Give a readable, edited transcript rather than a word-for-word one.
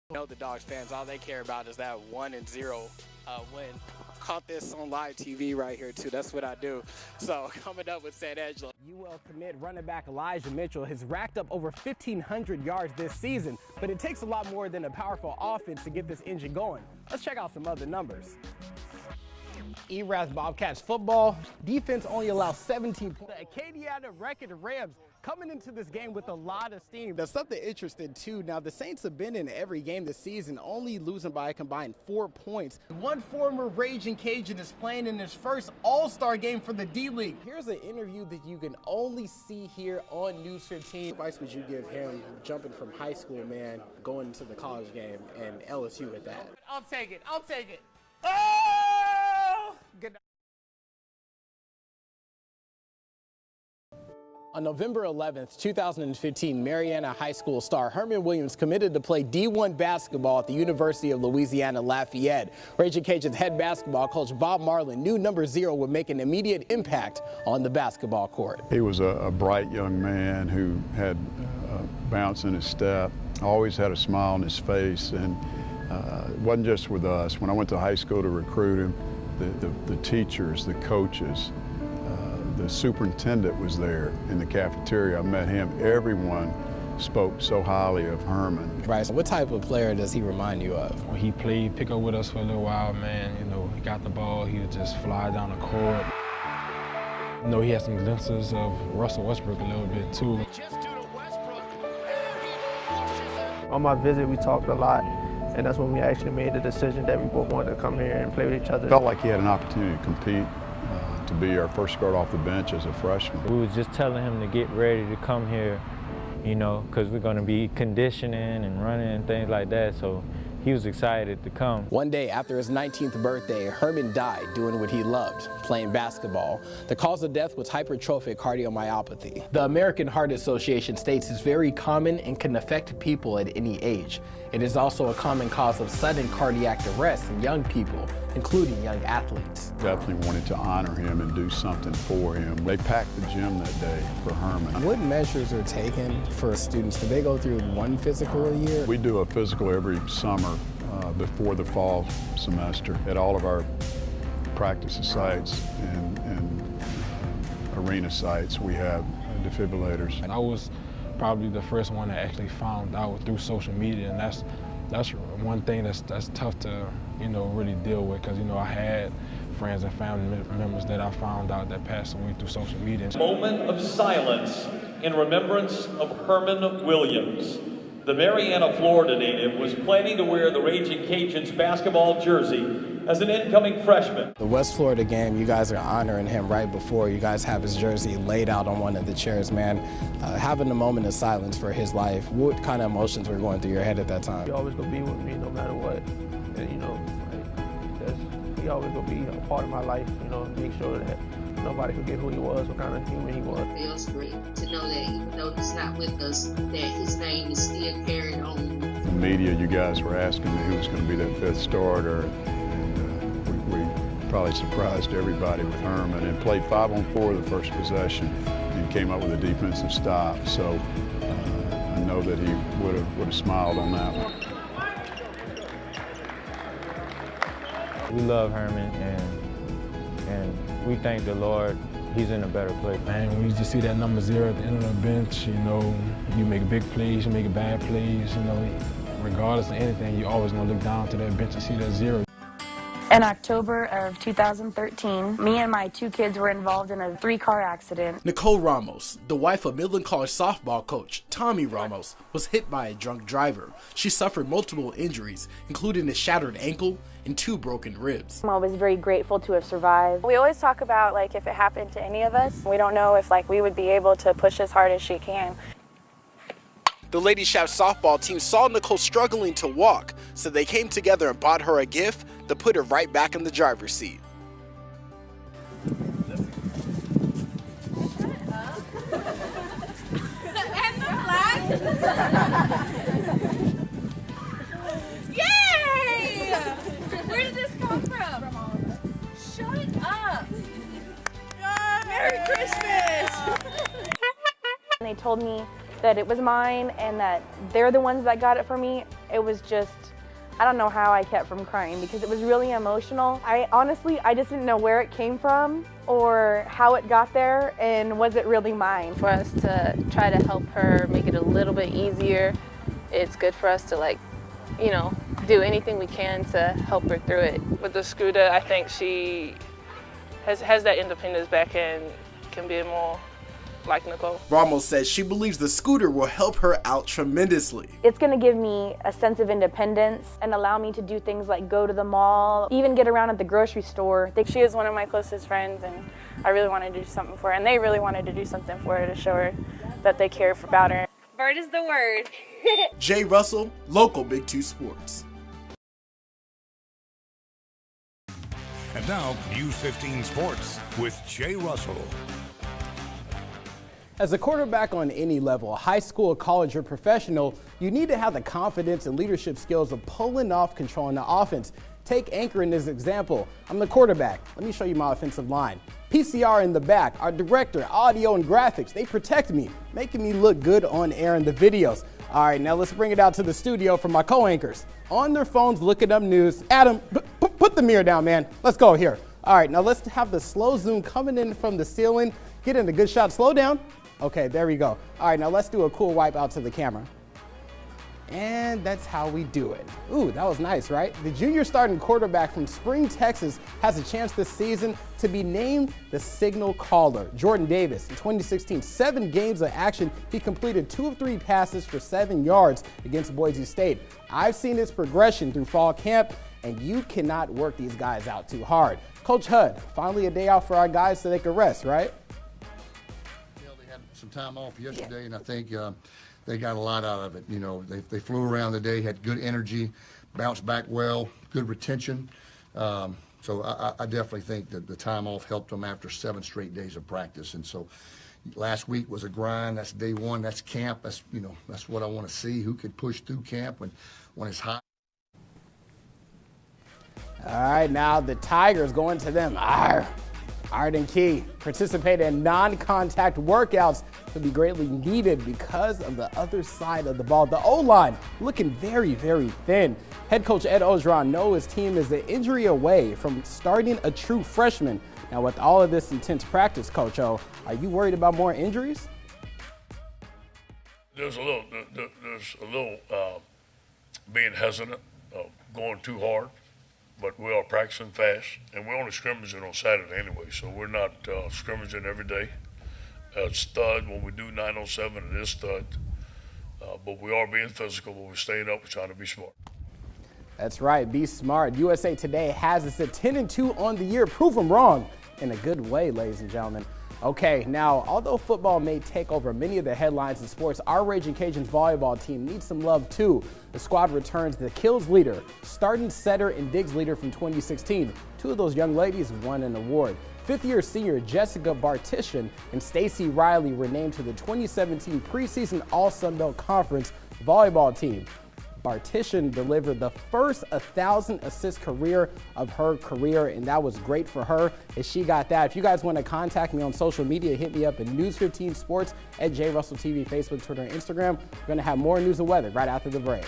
The Dogs fans, all they care about is that 1-0 win. Caught this on live TV right here too. That's what I do. So coming up with St. Angelo. UL commit running back Elijah Mitchell has racked up over 1,500 yards this season, but it takes a lot more than a powerful offense to get this engine going. Let's check out some other numbers. Erath Bobcats football defense only allows 17 points. The Acadiana record Rams coming into this game with a lot of steam. That's something interesting too. Now the Saints have been in every game this season, only losing by a combined 4 points. One former Raging Cajun is playing in his first All-Star game for the D-League. Here's an interview that you can only see here on News 15. What advice would you give him jumping from high school, man, going to the college game and LSU at that? I'll take it. I'll take it. Oh! Good night. On November 11th, 2015, Marianna High School star Herman Williams committed to play D1 basketball at the University of Louisiana Lafayette. Raging Cajuns head basketball coach Bob Marlin knew number 0 would make an immediate impact on the basketball court. He was a bright young man who had bounce in his step, always had a smile on his face, and it wasn't just with us. When I went to high school to recruit him, the teachers, the coaches, the superintendent was there in the cafeteria. I met him. Everyone spoke so highly of Herman. Right. So what type of player does he remind you of? When he played pick up with us for a little while, man, he got the ball, he would just fly down the court. He had some glimpses of Russell Westbrook a little bit too. On my visit, we talked a lot, and that's when we actually made the decision that we both wanted to come here and play with each other. Felt like he had an opportunity to compete, to be our first guard off the bench as a freshman. We was just telling him to get ready to come here, because we're going to be conditioning and running and things like that, so he was excited to come. One day after his 19th birthday, Herman died doing what he loved, playing basketball. The cause of death was hypertrophic cardiomyopathy. The American Heart Association states it's very common and can affect people at any age. It is also a common cause of sudden cardiac arrest in young people, including young athletes. Definitely wanted to honor him and do something for him. They packed the gym that day for Herman. What measures are taken for students? Do they go through one physical a year? We do a physical every summer before the fall semester at all of our practice sites and arena sites. We have defibrillators. And I was probably the first one that actually found out through social media, and that's one thing that's tough to really deal with, because I had friends and family members that I found out that passed away through social media. Moment of silence in remembrance of Herman Williams. The Marianna, Florida native was planning to wear the Raging Cajuns basketball jersey as an incoming freshman. The West Florida game, you guys are honoring him right before you guys have his jersey laid out on one of the chairs, man. Having a moment of silence for his life, what kind of emotions were going through your head at that time? He always gonna be with me no matter what, and he always gonna be a part of my life. Make sure that nobody forget who he was, what kind of human he was. It feels great to know that even though he's not with us, that his name is still carried on. The media, you guys were asking me who was going to be that 5th starter, and we probably surprised everybody with Herman, and played 5-on-4 the first possession and came up with a defensive stop. So I know that he would have smiled on that one. We love Herman, and we thank the Lord he's in a better place. Man, when you just see that number 0 at the end of the bench, you make big plays, you make bad plays, regardless of anything, you always gonna look down to that bench and see that 0. In October of 2013, me and my 2 kids were involved in a 3-car accident. Nicole Ramos, the wife of Midland College softball coach Tommy Ramos, was hit by a drunk driver. She suffered multiple injuries, including a shattered ankle and 2 broken ribs. I'm always very grateful to have survived. We always talk about if it happened to any of us, we don't know if we would be able to push as hard as she can. The Lady Shaft softball team saw Nicole struggling to walk, so they came together and bought her a gift to put her right back in the driver's seat. And the flag? Yay! Where did this come from? Shut up! Merry Christmas! And they told me that it was mine and that they're the ones that got it for me. It was just, I don't know how I kept from crying because it was really emotional. I just didn't know where it came from or how it got there and was it really mine. For us to try to help her make it a little bit easier, it's good for us to, like, you know, do anything we can to help her through it. With the scooter, I think she has that independence back and can be more like Nicole. Ramos says she believes the scooter will help her out tremendously. It's going to give me a sense of independence and allow me to do things like go to the mall, even get around at the grocery store. She is one of my closest friends, and I really wanted to do something for her, and they really wanted to do something for her to show her that they care about her. Bird is the word. Jay Russell, local Big 2 Sports. And now, News 15 Sports with Jay Russell. As a quarterback on any level, high school, college, or professional, you need to have the confidence and leadership skills of pulling off controlling the offense. Take Anchor in this example. I'm the quarterback. Let me show you my offensive line. PCR in the back, our director, audio and graphics, they protect me, making me look good on air in the videos. All right, now let's bring it out to the studio for my co-anchors. On their phones, looking up news. Adam, put the mirror down, man. Let's go here. All right, now let's have the slow zoom coming in from the ceiling. Get in a good shot. Slow down. Okay, there we go. All right, now let's do a cool wipe out to the camera. And that's how we do it. Ooh, that was nice, right? The junior starting quarterback from Spring, Texas has a chance this season to be named the Signal Caller. Jordan Davis, in 2016, 7 games of action, he completed 2 of 3 passes for 7 yards against Boise State. I've seen his progression through fall camp, and you cannot work these guys out too hard. Coach Hud, finally a day off for our guys so they can rest, right? Some time off yesterday, and I think they got a lot out of it. You know, they flew around the day, had good energy, bounced back well, good retention. So I definitely think that the time off helped them after 7 straight days of practice. And so last week was a grind. That's day 1. That's camp. That's, you know, that's what I want to see. Who could push through camp when it's hot. All right, now the Tigers going to them. Arden Key participated in non-contact workouts to be greatly needed because of the other side of the ball. The O-line looking very, very thin. Head coach Ed Ogeron knows his team is an injury away from starting a true freshman. Now with all of this intense practice, Coach O, are you worried about more injuries? There's a little being hesitant, going too hard. But we are practicing fast, and we're only scrimmaging on Saturday anyway, so we're not scrimmaging every day. Stud, when we do 907, it is stud. But we are being physical, but we're staying up, we're trying to be smart. That's right, be smart. USA Today has us at 10-2 on the year. Prove them wrong in a good way, ladies and gentlemen. Okay, now, although football may take over many of the headlines in sports, our Raging Cajuns volleyball team needs some love too. The squad returns the kills leader, starting setter and digs leader from 2016. 2 of those young ladies won an award. 5th-year senior Jessica Bartitian and Stacy Riley were named to the 2017 preseason All-Sun Belt Conference volleyball team. Bartitian delivered the first 1,000 assist career of her career, and that was great for her as she got that. If you guys want to contact me on social media, hit me up at News 15 Sports at JRussellTV, Facebook, Twitter, and Instagram. We're going to have more news and weather right after the break.